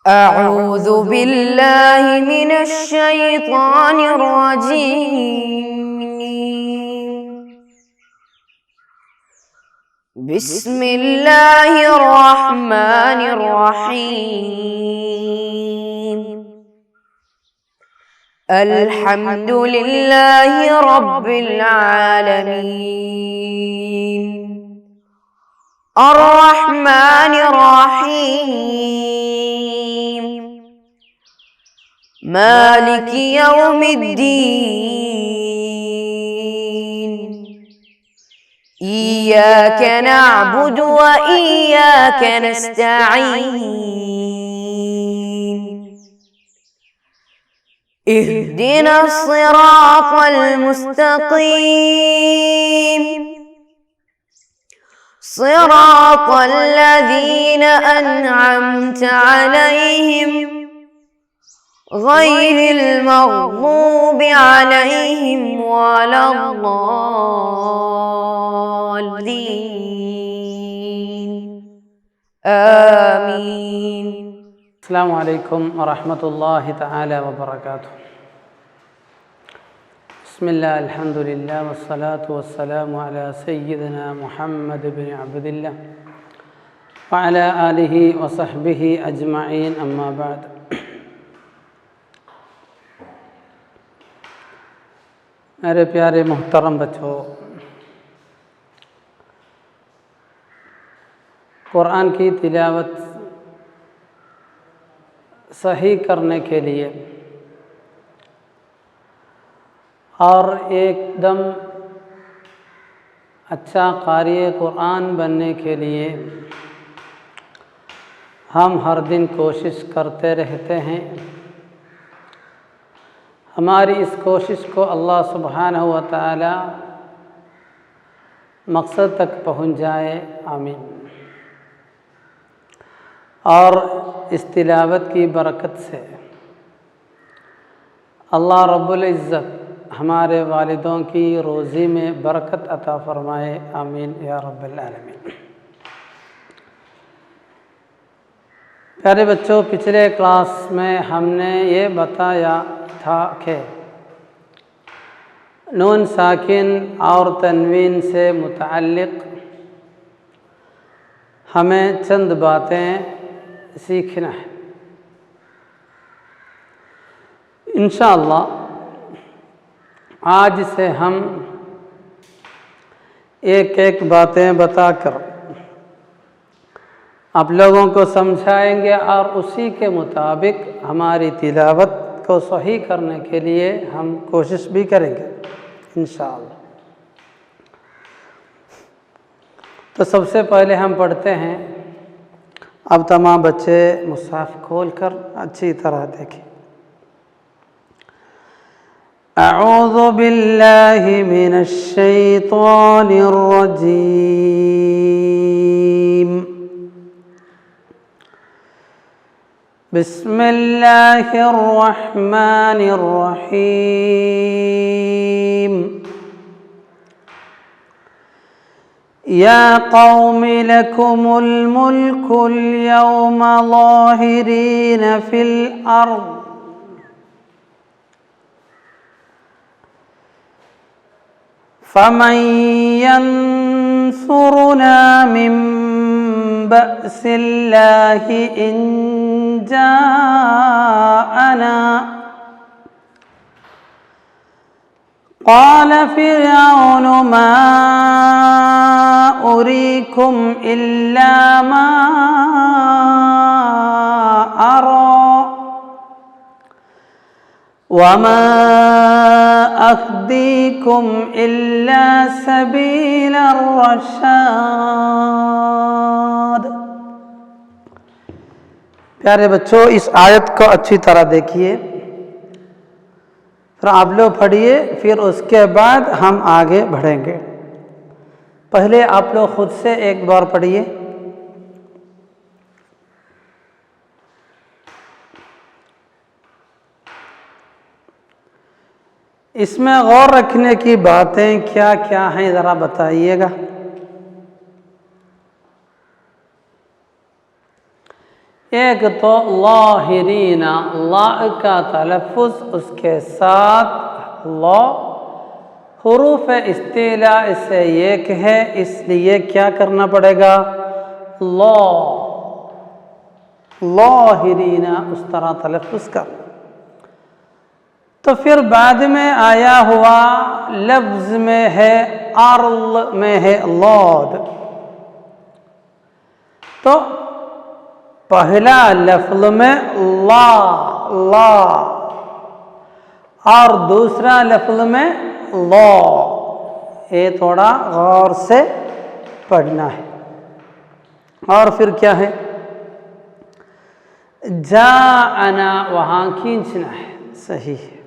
أعوذ بالله من الشيطان الرجيم. بسم الله الرحمن الرحيم. الحمد لله رب العالمين. الرحمن الرحيم. مالك يوم الدين. إياك نعبد وإياك نستعين. اهدنا الصراط المستقيم. صراط الذين أنعمت عليهم غير المغضوب عليهم ولا الضالين. آمين. السلام عليكم ورحمة الله تعالى وبركاته. بسم الله الحمد لله والصلاة والسلام على سيدنا محمد بن عبد الله وعلى آله وصحبه أجمعين أما بعد. میرے پیارے محترم بچوں، قرآن کی تلاوت صحیح کرنے کے لیے اور ایک دم اچھا قاری قرآن بننے کے لیے ہم ہر دن کوشش کرتے رہتے ہیں. ہماری اس کوشش کو اللہ سبحانہ و تعالی مقصد تک پہنچ جائے، آمین. اور اس تلاوت کی برکت سے اللہ رب العزت ہمارے والدوں کی روزی میں برکت عطا فرمائے، آمین یا رب العالمین. پیارے بچوں، پچھلے کلاس میں ہم نے یہ بتایا تھا کہ نون ساکن اور تنوین سے متعلق ہمیں چند باتیں سیکھنا ہے. انشاءاللہ آج سے ہم ایک ایک باتیں بتا کر آپ لوگوں کو سمجھائیں گے اور اسی کے مطابق ہماری تلاوت کو صحیح کرنے کے لیے ہم کوشش بھی کریں گے انشاءاللہ. تو سب سے پہلے ہم پڑھتے ہیں. اب تمام بچے مصحف کھول کر اچھی طرح دیکھیں. اعوذ باللہ من الشیطان الرجیم. بسم اللہ الرحمن الرحیم. یا قوم لکم الملک اليوم ظاہرین فی الارض فمن ینصرنا من بأس اللہ ان جاءنا. قال فرعون ما أريكم إلا ما أرى وما أهديكم إلا سبيل الرشاد. پیارے بچوں، اس آیت کو اچھی طرح دیکھیے، پھر آپ لوگ پڑھیے، پھر اس کے بعد ہم آگے بڑھیں گے. پہلے آپ لوگ خود سے ایک بار پڑھیے. اس میں غور رکھنے کی باتیں کیا کیا ہیں ذرا بتائیے گا. ایک تو لاہرین، لا کا تلفظ اس کے ساتھ لا حروف استعلاء سے ایک ہے، اس لیے کیا کرنا پڑے گا؟ لاہرین اس طرح تلفظ کر. تو پھر بعد میں آیا ہوا لفظ میں ہے، ارل میں ہے لاد. تو پہلا لفظ میں لا اور دوسرا لفظ میں لا. یہ تھوڑا غور سے پڑھنا ہے. اور پھر کیا ہے؟ جاءنا وہاں کھینچنا ہے، صحیح ہے.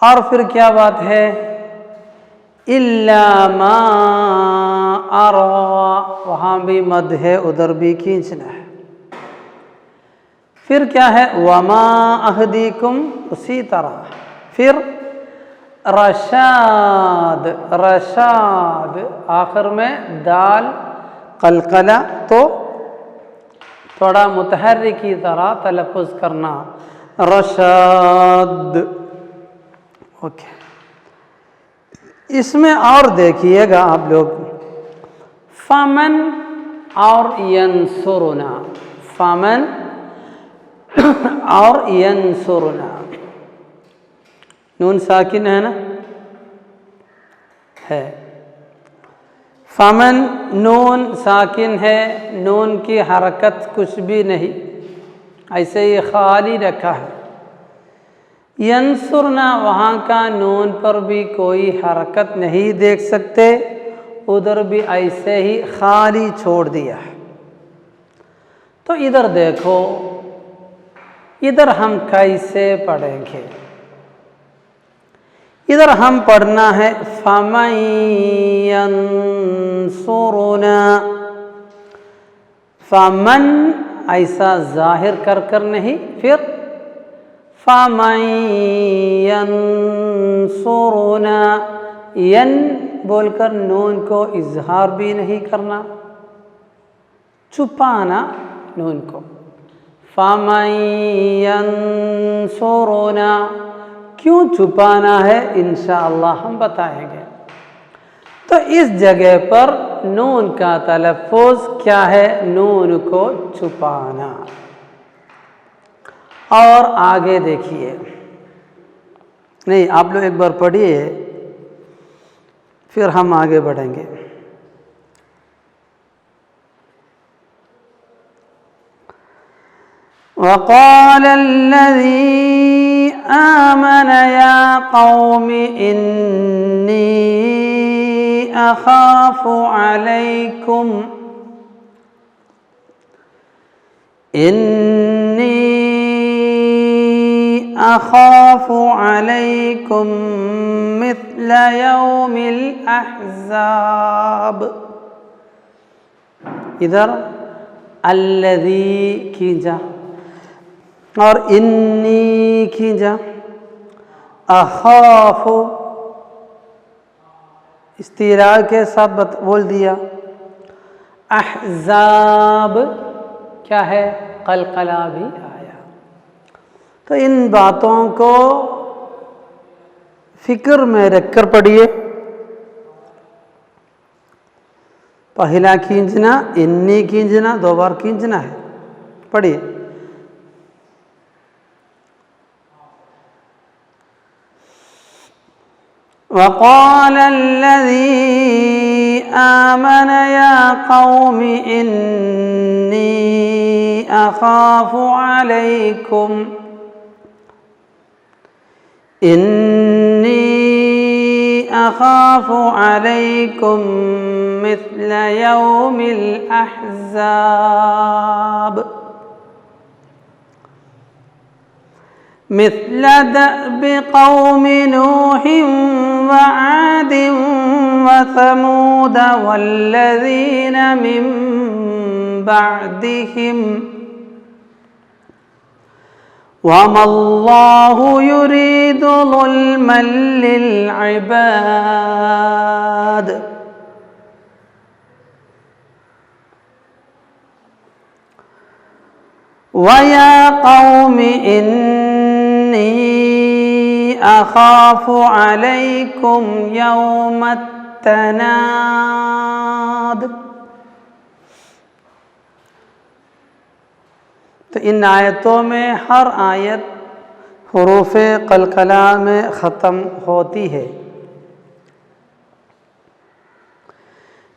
اور پھر کیا بات ہے؟ الا ما ارى، وہاں بھی مد ہے، ادھر بھی کھینچنا ہے. پھر کیا ہے؟ وما اہدیکم، اسی طرح. پھر رشاد، آخر میں دال قلقلہ، تو تھوڑا متحرک کی طرح تلفظ کرنا، رشاد. اوکے. اس میں اور دیکھیے گا آپ لوگ، فمن اور ینصرنا، فمن اور ینصرنا، نون ساکن ہے نا؟ ہے. فمن نون ساکن ہے، نون کی حرکت کچھ بھی نہیں، ایسے ہی خالی رکھا ہے. ینصرنا وہاں کا نون پر بھی کوئی حرکت نہیں دیکھ سکتے، ادھر بھی ایسے ہی خالی چھوڑ دیا ہے. تو ادھر دیکھو، ادھر ہم کیسے پڑھیں گے؟ ادھر ہم پڑھنا ہے فَمَن يَنصُرُنَا. فَمَن ایسا ظاہر کر نہیں، پھر فَمَن يَنصُرُنَا، ین بول کر نون کو اظہار بھی نہیں کرنا، چھپانا نون کو. فَمَن يَنصُرُنَا، کیوں چھپانا ہے انشاءاللہ ہم بتائیں گے. تو اس جگہ پر نون کا تلفظ کیا ہے؟ نون کو چھپانا. اور آگے دیکھیے، نہیں آپ لوگ ایک بار پڑھیے پھر ہم آگے بڑھیں گے. وقال الذي آمن يا قوم إني أخاف عليكم مثل يوم الأحزاب. ادھر الذی کھینچا اور انی کھینچا، اخاف استعلاء کے ساتھ بول دیا. احزاب کیا ہے؟ قلقلہ بھی آیا. تو ان باتوں کو فکر میں رکھ کر پڑھیے. پہلا کھینچنا، انی کھینچنا، دو بار کھینچنا ہے. پڑھیے. وقال الذي آمن يا قوم إني أخاف عليكم مثل يوم الأحزاب مثل دأب قوم نوح وعاد وثمود والذين من بعدهم وما الله يريد ظلما للعباد. وَيَا قَوْمِ إِنِّي أَخَافُ عَلَيْكُمْ يَوْمَ التَّنَادِ۔ تو ان آیتوں میں ہر آیت حروف قلقلہ میں ختم ہوتی ہے۔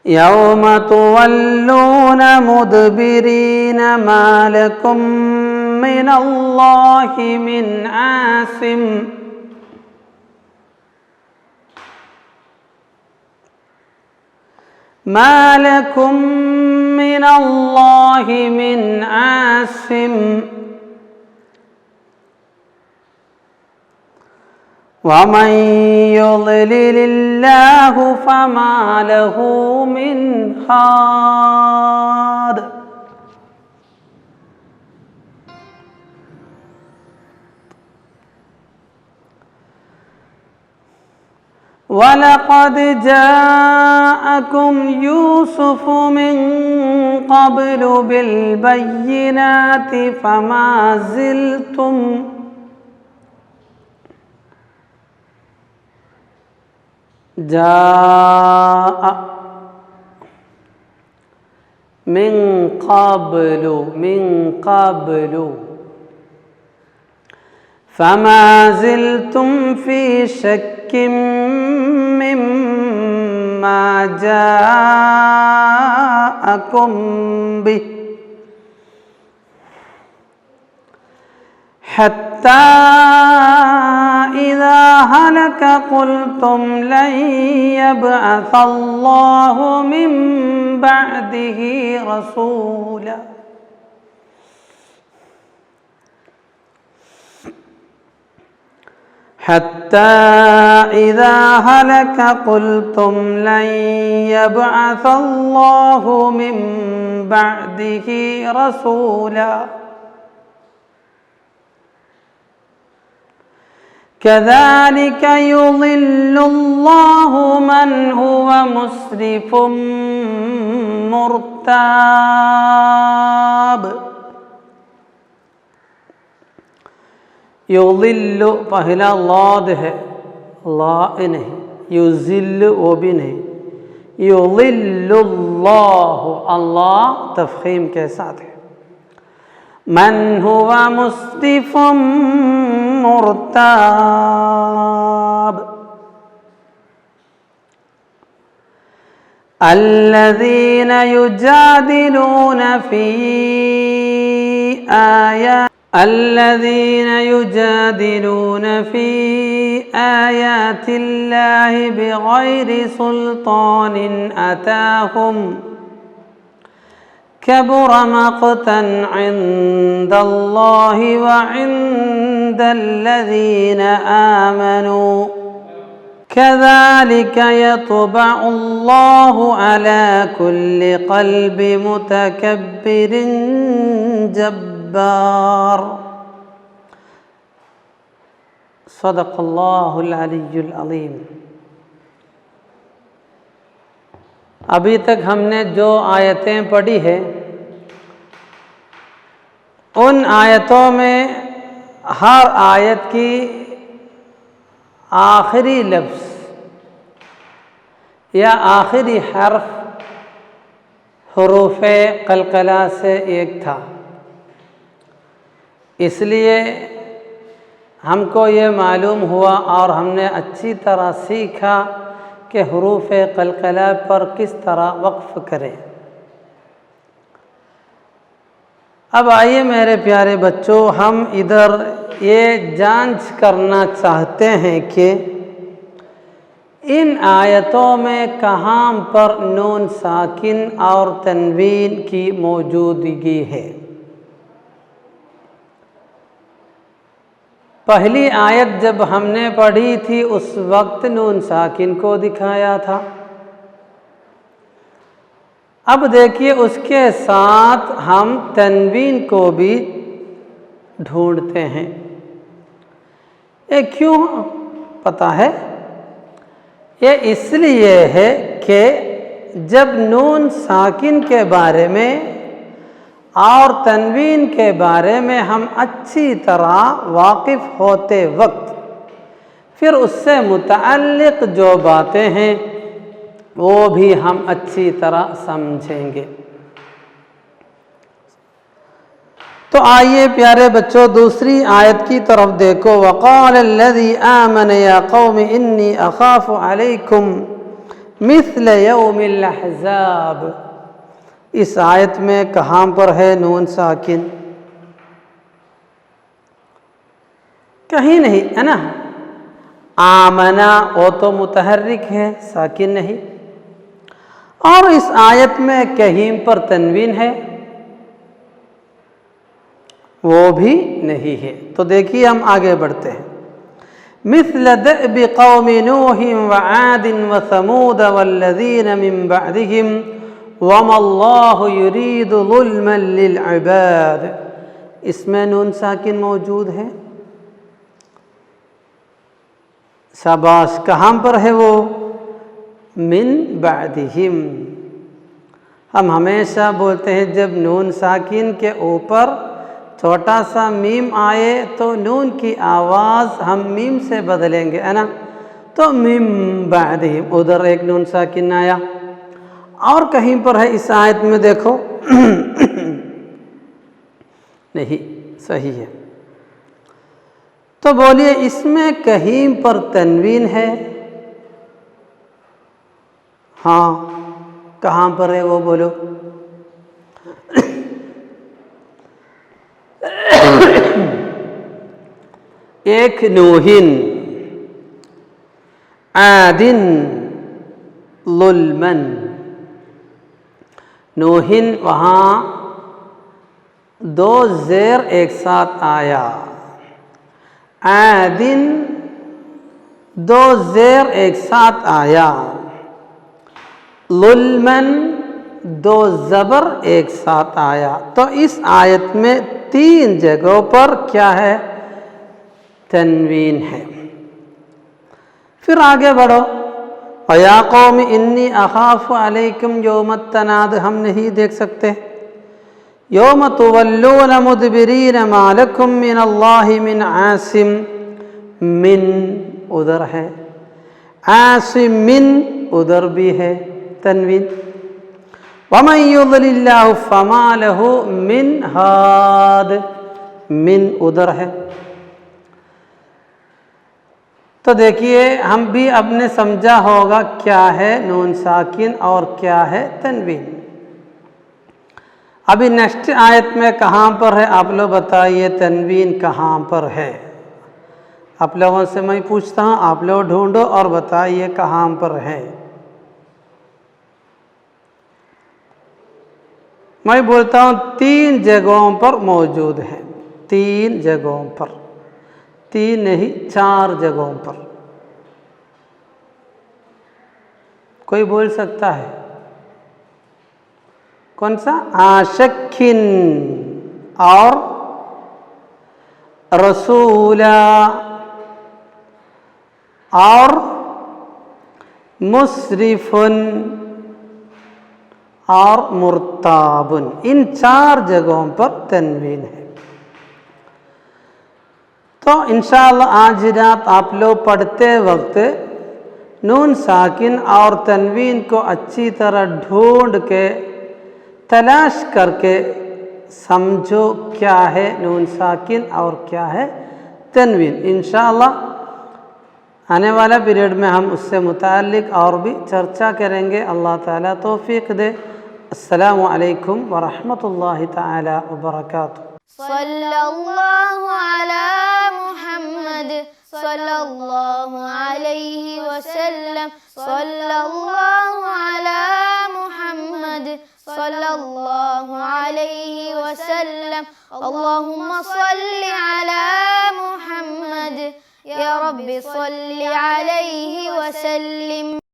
یوم تولون مدبرین ما لکم من اللہ من عاصم۔ ما لکم من اللہ من عاصم۔ وَمَن يُضْلِلِ اللَّهُ فَمَا لَهُ مِنْ هَادٍ۔ وَلَقَدْ جَاءَكُمْ يُوسُفُ مِنْ قَبْلُ بِالْبَيِّنَاتِ فَمَا زِلْتُمْ جاء من قبل فما زلتم في شك مما جاءكم به حتى إذا هلك قلتم لن يبعث الله من بعده رسولا حتى إذا هلك قلتم لن يبعث الله من بعده رسولا كذلك يضل الله من هو مسرف مرتاب۔ یضل پہلا لاد ہے، لا نہیں، یضل وہ بھی نہیں، یضل اللہ، اللہ تفخیم کے ساتھ ہے۔ من هو مسرف مرتاب۔ الذين يجادلون في آيات الله بغير سلطان أتاهم كبر مقتا عند الله وعند الذين آمنوا كذلك يطبع الله على كل قلب متكبر جبار۔ صدق اللہ العلی العظیم۔ ابھی تک ہم نے جو آیتیں پڑھی ہے ان آیتوں میں ہر آیت کی آخری لفظ یا آخری حرف حروف قلقلہ سے ایک تھا، اس لیے ہم کو یہ معلوم ہوا اور ہم نے اچھی طرح سیکھا کہ حروف قلقلہ پر کس طرح وقف کریں۔ اب آئیے میرے پیارے بچوں، ہم ادھر یہ جانچ کرنا چاہتے ہیں کہ ان آیتوں میں کہاں پر نون ساکن اور تنوین کی موجودگی ہے۔ پہلی آیت جب ہم نے پڑھی تھی اس وقت نون ساکن کو دکھایا تھا۔ اب دیکھیے اس کے ساتھ ہم تنوین کو بھی ڈھونڈتے ہیں۔ یہ کیوں پتہ ہے؟ یہ اس لیے ہے کہ جب نون ساکن کے بارے میں اور تنوین کے بارے میں ہم اچھی طرح واقف ہوتے وقت پھر اس سے متعلق جو باتیں ہیں وہ بھی ہم اچھی طرح سمجھیں گے۔ تو آئیے پیارے بچوں دوسری آیت کی طرف دیکھو۔ وَقَالَ الَّذِي آمَنَ يَا قَوْمِ إِنِّي أَخَافُ عَلَيْكُمْ مِثْلَ يَوْمِ الْأَحْزَابِ۔ اس آیت میں کہاں پر ہے نون ساکن؟ کہیں نہیں ہے نا۔ آمنا وہ تو متحرک ہے، ساکن نہیں، اور اس آیت میں کہیں پر تنوین ہے وہ بھی نہیں ہے۔ تو دیکھیے ہم آگے بڑھتے ہیں۔ مثل دأب قوم نوح وعاد وثمود والذین من بعدهم وما اللہ یرید ظلما للعباد۔ اس میں نون ساکن موجود ہے، شاباش، کہاں پر ہے وہ؟ من بعدہم۔ ہم ہمیشہ بولتے ہیں جب نون ساکن کے اوپر چھوٹا سا میم آئے تو نون کی آواز ہم میم سے بدلیں گے، ہے نا؟ تو من بعدہم، ادھر ایک نون ساکن آیا، اور کہیں پر ہے اس آیت میں دیکھو نہیں، صحیح ہے۔ تو بولیے اس میں کہیں پر تنوین ہے؟ ہاں، کہاں پر ہے وہ بولو؟ ایک نوحن، عادن، ظلمن۔ نوحن وہاں دو زیر ایک ساتھ آیا، عادن دو زیر ایک ساتھ آیا، ظلمن دو زبر ایک ساتھ آیا۔ تو اس آیت میں تین جگہوں پر کیا ہے؟ تنوین ہے۔ پھر آگے بڑھو۔ وَيَا قَوْمِ إِنِّي أَخَافُ عَلَيْكُمْ يَوْمَ التَّنَادِ، ہم نہیں دیکھ سکتے۔ يَوْمَ تُوَلُّونَ مُدْبِرِينَ مَا لَكُمْ مِنَ اللَّهِ مِنْ عَاصِمٍ، من ادھر ہے، عاصم من ادھر بھی ہے تنوین۔ وَمَن يُضْلِلِ اللَّهُ فَمَا لَهُ مِنْ هَادٍ، من ادھر ہے۔ تو دیکھیے ہم بھی اب نے سمجھا ہوگا کیا ہے نون ساکن اور کیا ہے تنوین۔ ابھی نیکسٹ آیت میں کہاں پر ہے آپ لوگ بتائیے، تنوین کہاں پر ہے؟ آپ لوگوں سے میں پوچھتا ہوں، آپ لوگ ڈھونڈو اور بتائیے کہاں پر ہے۔ میں بولتا ہوں تین جگہوں پر موجود ہے، تین جگہوں پر، تین نہیں چار جگہوں پر۔ کوئی بول سکتا ہے؟ کون سا؟ عاشقین اور رسولا اور مسرفن اور مرتابن، ان چار جگہوں پر تنوین ہے۔ تو انشاءاللہ آج رات آپ لوگ پڑھتے وقت نون ساکن اور تنوین کو اچھی طرح ڈھونڈ کے تلاش کر کے سمجھو کیا ہے نون ساکن اور کیا ہے تنوین۔ انشاءاللہ آنے والا پیریڈ میں ہم اس سے متعلق اور بھی چرچا کریں گے۔ اللہ تعالیٰ توفیق دے۔ السلام علیکم ورحمۃ اللہ تعالیٰ وبرکاتہ۔ صلی اللہ علی محمد صلی اللہ علیہ وسلم، صلی اللہ علی محمد صلی اللہ علیہ وسلم، اللہم صلی علی محمد، یا رب صلی علیہ وسلم۔